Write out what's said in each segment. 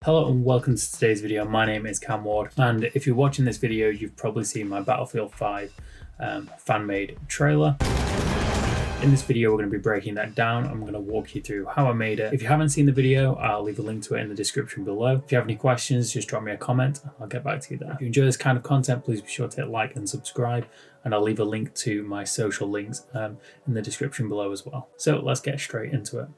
Hello and welcome to today's video. My name is Cam Ward, and if you're watching this video, you've probably seen my Battlefield 5 fan-made trailer. In this video, we're going to be breaking that down. I'm going to walk you through how I made it. If you haven't seen the video, I'll leave a link to it in the description below. If you have any questions, just drop me a comment. I'll get back to you there. If you enjoy this kind of content, please be sure to hit like and subscribe, and I'll leave a link to my social links in the description below as well. So let's get straight into it.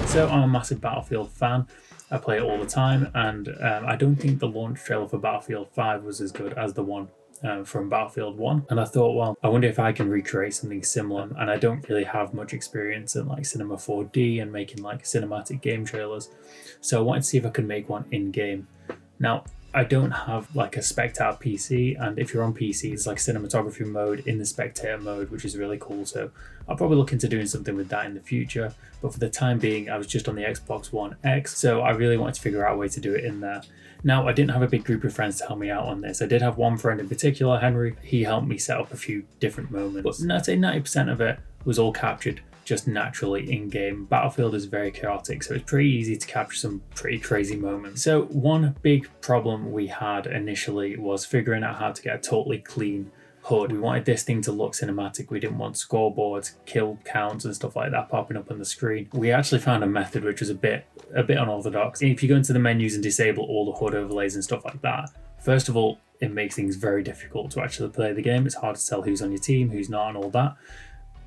So I'm a massive Battlefield fan. I play it all the time, and I don't think the launch trailer for Battlefield 5 was as good as the one from Battlefield 1. And I thought, well, I wonder if I can recreate something similar. And I don't really have much experience in like Cinema 4D and making like cinematic game trailers. So I wanted to see if I could make one in game. Now, I don't have like a spectator PC, and if you're on PC, it's like cinematography mode in the spectator mode, which is really cool. So I'll probably look into doing something with that in the future. But for the time being, I was just on the Xbox One X, so I really wanted to figure out a way to do it in there. Now, I didn't have a big group of friends to help me out on this. I did have one friend in particular, Henry. He helped me set up a few different moments, but I'd say 90% of it was all captured just naturally in-game. Battlefield is very chaotic, so it's pretty easy to capture some pretty crazy moments. So one big problem we had initially was figuring out how to get a totally clean HUD. We wanted this thing to look cinematic. We didn't want scoreboards, kill counts and stuff like that popping up on the screen. We actually found a method which was a bit unorthodox. If you go into the menus and disable all the HUD overlays and stuff like that, first of all, it makes things very difficult to actually play the game. It's hard to tell who's on your team, who's not, and all that.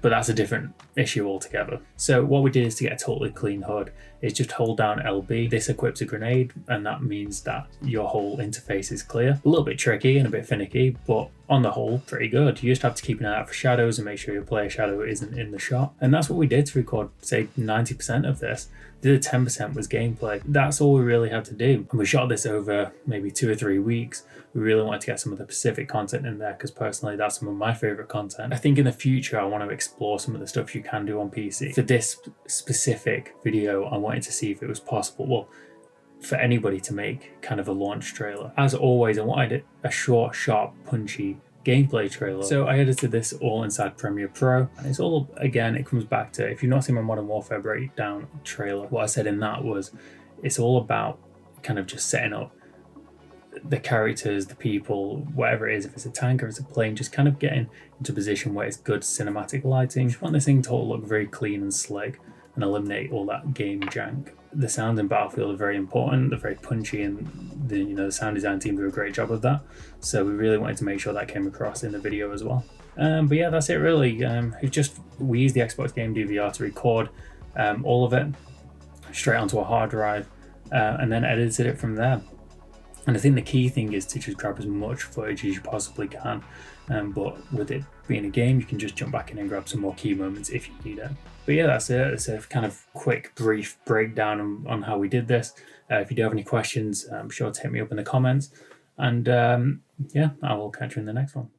But that's a different issue altogether. So what we did is to get a totally clean HUD is just hold down LB. This equips a grenade, and that means that your whole interface is clear. A little bit tricky and a bit finicky, but on the whole, pretty good. You just have to keep an eye out for shadows and make sure your player shadow isn't in the shot. And that's what we did to record, say, 90% of this. The other 10% was gameplay. That's all we really had to do. And we shot this over maybe 2 or 3 weeks. We really wanted to get some of the Pacific content in there because personally, that's some of my favorite content. I think in the future, I want to explore some of the stuff you can do on PC. For this specific video, I wanted to see if it was possible, well, for anybody to make kind of a launch trailer. As always, I wanted a short, sharp, punchy gameplay trailer. So I edited this all inside Premiere Pro, and it's all, again, it comes back to, if you've not seen my Modern Warfare breakdown trailer, what I said in that was, it's all about kind of just setting up the characters, the people, whatever it is, if it's a tank or it's a plane, just kind of getting into a position where it's good cinematic lighting. You want this thing to all look very clean and slick and eliminate all that game jank. The sounds in Battlefield are very important, they're very punchy, and the sound design team do a great job of that. So we really wanted to make sure that came across in the video as well. But yeah, that's it really. We used the Xbox Game DVR to record all of it straight onto a hard drive, and then edited it from there. And I think the key thing is to just grab as much footage as you possibly can. But with it being a game, you can just jump back in and grab some more key moments if you need it. But yeah, that's it. It's a kind of quick, brief breakdown on how we did this. If you do have any questions, be sure to hit me up in the comments. And yeah, I will catch you in the next one.